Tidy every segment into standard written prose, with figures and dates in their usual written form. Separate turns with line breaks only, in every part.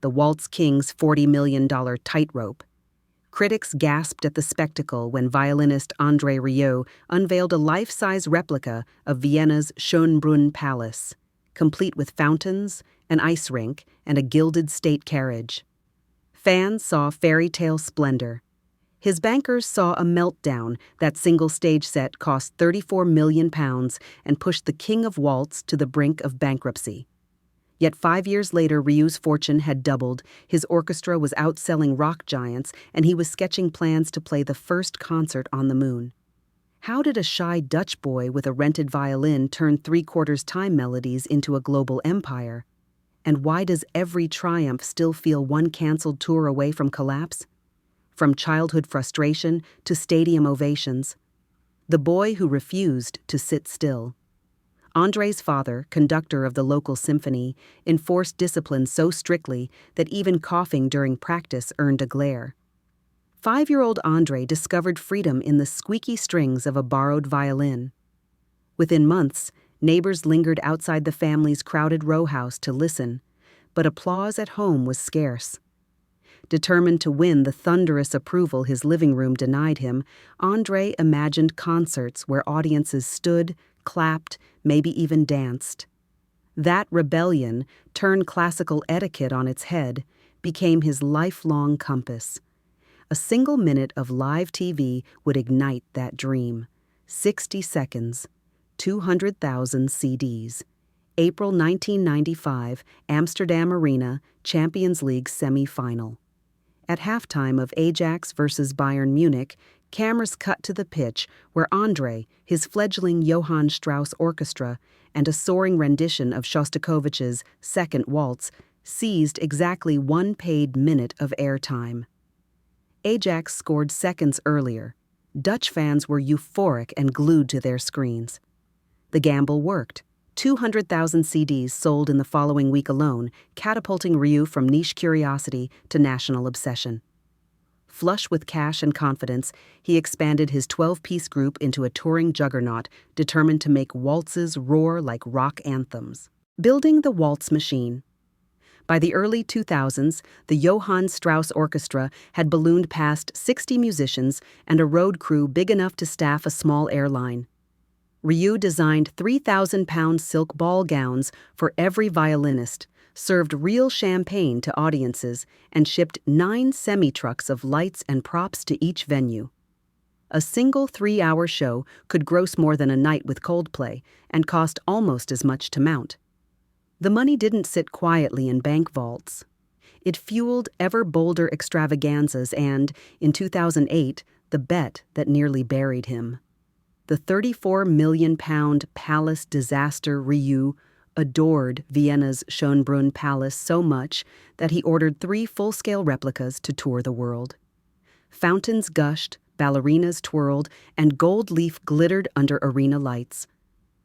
the Waltz King's $40 million tightrope. Critics gasped at the spectacle when violinist André Rieu unveiled a life-size replica of Vienna's Schönbrunn palace, complete with fountains, an ice rink, and a gilded state carriage. Fans saw fairy tale splendor. His bankers saw a meltdown. That single stage set cost £34 million and pushed the king of waltz to the brink of bankruptcy. Yet 5 years later, Rieu's fortune had doubled, his orchestra was outselling rock giants, and he was sketching plans to play the first concert on the moon. How did a shy Dutch boy with a rented violin turn three-quarters time melodies into a global empire? And why does every triumph still feel one canceled tour away from collapse? From childhood frustration to stadium ovations. The boy who refused to sit still. André's father, conductor of the local symphony, enforced discipline so strictly that even coughing during practice earned a glare. 5-year-old André discovered freedom in the squeaky strings of a borrowed violin. Within months, neighbors lingered outside the family's crowded row house to listen, but applause at home was scarce. Determined to win the thunderous approval his living room denied him, André imagined concerts where audiences stood, clapped, maybe even danced. That rebellion turned classical etiquette on its head, became his lifelong compass. A single minute of live TV would ignite that dream. 60 seconds, 200,000 CDs. April 1995, Amsterdam Arena, Champions League semi-final. At halftime of Ajax versus Bayern Munich, cameras cut to the pitch where André, his fledgling Johann Strauss orchestra, and a soaring rendition of Shostakovich's Second Waltz seized exactly one paid minute of airtime. Ajax scored seconds earlier. Dutch fans were euphoric and glued to their screens. The gamble worked. 200,000 CDs sold in the following week alone, catapulting Rieu from niche curiosity to national obsession. Flush with cash and confidence, he expanded his 12-piece group into a touring juggernaut, determined to make waltzes roar like rock anthems. Building the waltz machine. By the early 2000s, the Johann Strauss Orchestra had ballooned past 60 musicians and a road crew big enough to staff a small airline. Rieu designed 3,000-pound silk ball gowns for every violinist, served real champagne to audiences, and shipped 9 semi-trucks of lights and props to each venue. A single 3-hour show could gross more than a night with Coldplay and cost almost as much to mount. The money didn't sit quietly in bank vaults. It fueled ever bolder extravaganzas and, in 2008, the bet that nearly buried him. The £34 million palace disaster. Rieu adored Vienna's Schönbrunn palace so much that he ordered 3 full-scale replicas to tour the world. Fountains gushed, ballerinas twirled, and gold leaf glittered under arena lights.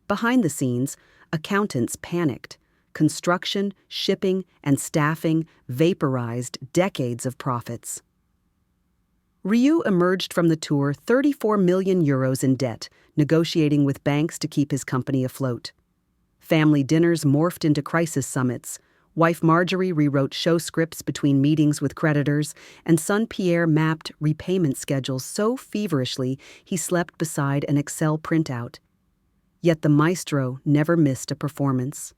Behind the scenes, accountants panicked. Construction, shipping, and staffing vaporized decades of profits. Rieu emerged from the tour €34 million in debt, negotiating with banks to keep his company afloat. Family dinners morphed into crisis summits. Wife Marjorie rewrote show scripts between meetings with creditors, and son Pierre mapped repayment schedules so feverishly he slept beside an Excel printout. Yet the maestro never missed a performance.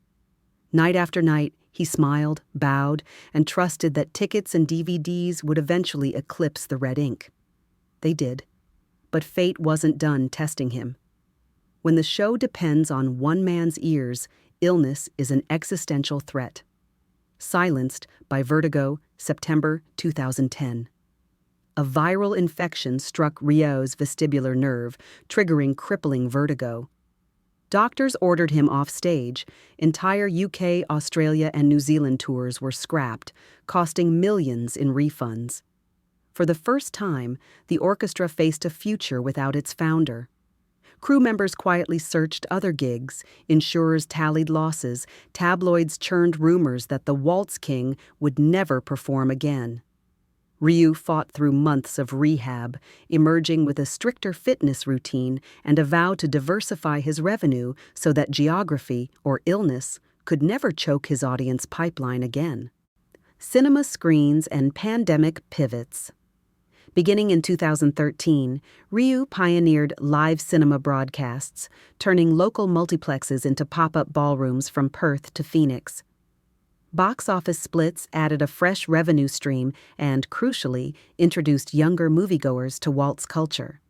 Night after night, he smiled, bowed, and trusted that tickets and DVDs would eventually eclipse the red ink. They did, but fate wasn't done testing him. When the show depends on one man's ears, illness is an existential threat. Silenced by Vertigo, September 2010. A viral infection struck Rieu's vestibular nerve, triggering crippling vertigo. Doctors ordered him off stage. Entire UK, Australia, and New Zealand tours were scrapped, costing millions in refunds. For the first time, the orchestra faced a future without its founder. Crew members quietly searched other gigs, insurers tallied losses, tabloids churned rumors that the Waltz King would never perform again. Rieu fought through months of rehab, emerging with a stricter fitness routine and a vow to diversify his revenue so that geography or illness could never choke his audience pipeline again. Cinema screens and pandemic pivots. Beginning in 2013, Rieu pioneered live cinema broadcasts, turning local multiplexes into pop-up ballrooms from Perth to Phoenix. Box office splits added a fresh revenue stream and, crucially, introduced younger moviegoers to waltz culture.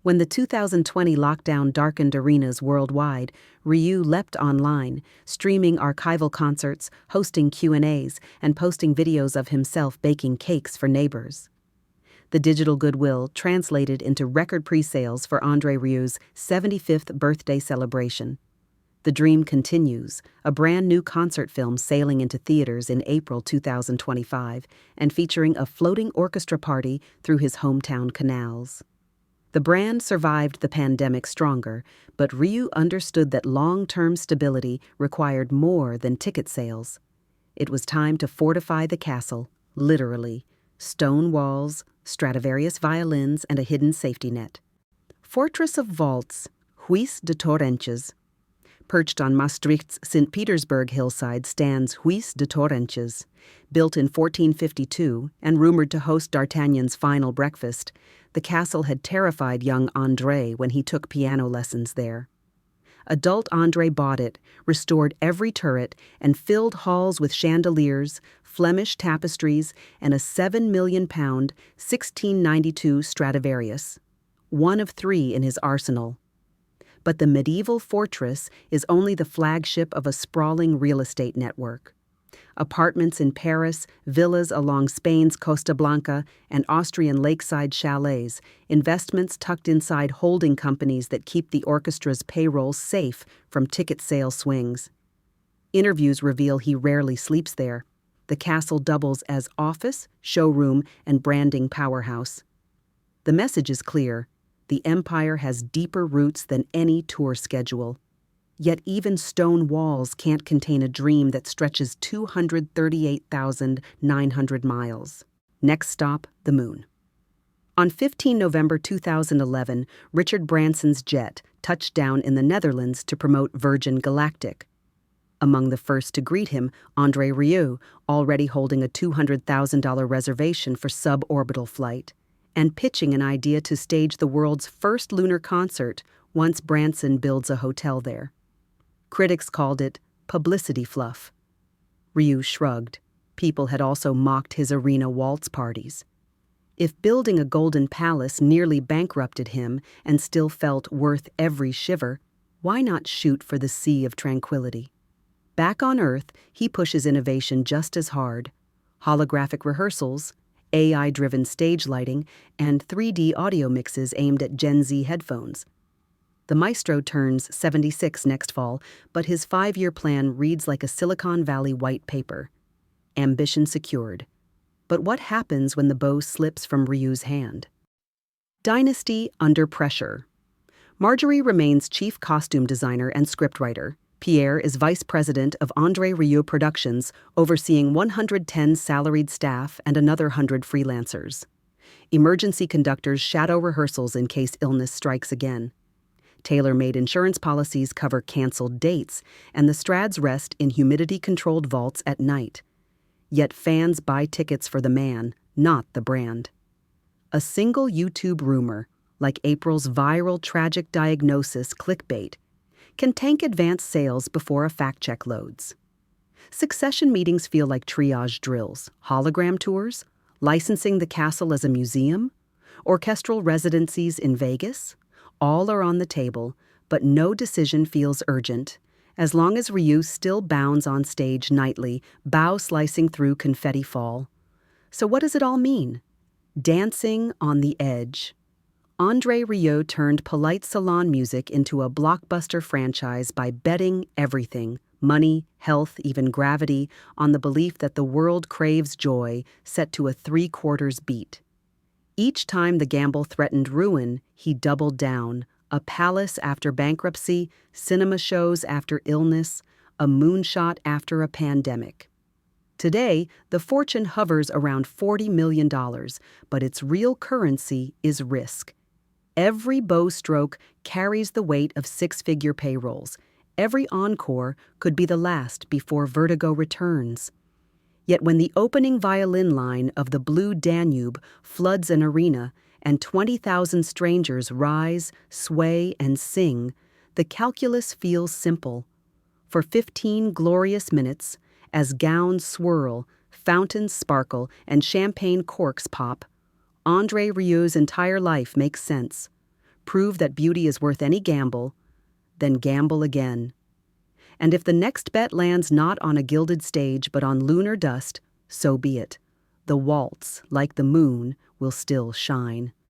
When the 2020 lockdown darkened arenas worldwide, Rieu leapt online, streaming archival concerts, hosting Q&As, and posting videos of himself baking cakes for neighbors. The digital goodwill translated into record pre-sales for André Rieu's 75th birthday celebration. The dream continues, a brand new concert film sailing into theaters in April 2025 and featuring a floating orchestra party through his hometown canals. The brand survived the pandemic stronger, but Rieu understood that long-term stability required more than ticket sales. It was time to fortify the castle, literally. Stone walls, Stradivarius violins, and a hidden safety net. Fortress of Waltz, Huis de Torrentjes. Perched on Maastricht's St. Petersburg hillside stands Huis de Torrentjes. Built in 1452 and rumored to host D'Artagnan's final breakfast, the castle had terrified young André when he took piano lessons there. Adult André bought it, restored every turret, and filled halls with chandeliers, Flemish tapestries, and a £7 million, 1692 Stradivarius, one of 3 in his arsenal. But the medieval fortress is only the flagship of a sprawling real estate network. Apartments in Paris, villas along Spain's Costa Blanca, and Austrian lakeside chalets, investments tucked inside holding companies that keep the orchestra's payroll safe from ticket sale swings. Interviews reveal he rarely sleeps there. The castle doubles as office, showroom, and branding powerhouse. The message is clear. The empire has deeper roots than any tour schedule. Yet even stone walls can't contain a dream that stretches 238,900 miles. Next stop, the moon. On 15 November 2011, Richard Branson's jet touched down in the Netherlands to promote Virgin Galactic. Among the first to greet him, André Rieu, already holding a $200,000 reservation for suborbital flight, and pitching an idea to stage the world's first lunar concert once Branson builds a hotel there. Critics called it publicity fluff. Rieu shrugged. People had also mocked his arena waltz parties. If building a golden palace nearly bankrupted him and still felt worth every shiver, why not shoot for the sea of tranquility? Back on Earth, he pushes innovation just as hard. Holographic rehearsals, AI-driven stage lighting, and 3D audio mixes aimed at Gen Z headphones. The maestro turns 76 next fall, but his 5-year plan reads like a Silicon Valley white paper. Ambition secured. But what happens when the bow slips from Rieu's hand? Dynasty under pressure. Marjorie remains chief costume designer and scriptwriter. Pierre is vice president of André Rieu Productions, overseeing 110 salaried staff and another 100 freelancers. Emergency conductors shadow rehearsals in case illness strikes again. Tailor-made insurance policies cover canceled dates, and the Strads rest in humidity-controlled vaults at night. Yet fans buy tickets for the man, not the brand. A single YouTube rumor, like April's viral tragic diagnosis clickbait, can tank advance sales before a fact-check loads. Succession meetings feel like triage drills, hologram tours, licensing the castle as a museum, orchestral residencies in Vegas. All are on the table, but no decision feels urgent, as long as Rieu still bounds on stage nightly, bow slicing through confetti fall. So what does it all mean? Dancing on the edge. André Rieu turned polite salon music into a blockbuster franchise by betting everything, money, health, even gravity, on the belief that the world craves joy, set to a 3/4 beat. Each time the gamble threatened ruin, he doubled down. A palace after bankruptcy, cinema shows after illness, a moonshot after a pandemic. Today, the fortune hovers around $40 million, but its real currency is risk. Every bow stroke carries the weight of 6-figure payrolls. Every encore could be the last before Vertigo returns. Yet when the opening violin line of the Blue Danube floods an arena and 20,000 strangers rise, sway, and sing, the calculus feels simple. For 15 glorious minutes, as gowns swirl, fountains sparkle, and champagne corks pop, André Rieu's entire life makes sense. Prove that beauty is worth any gamble, then gamble again. And if the next bet lands not on a gilded stage but on lunar dust, so be it. The waltz, like the moon, will still shine.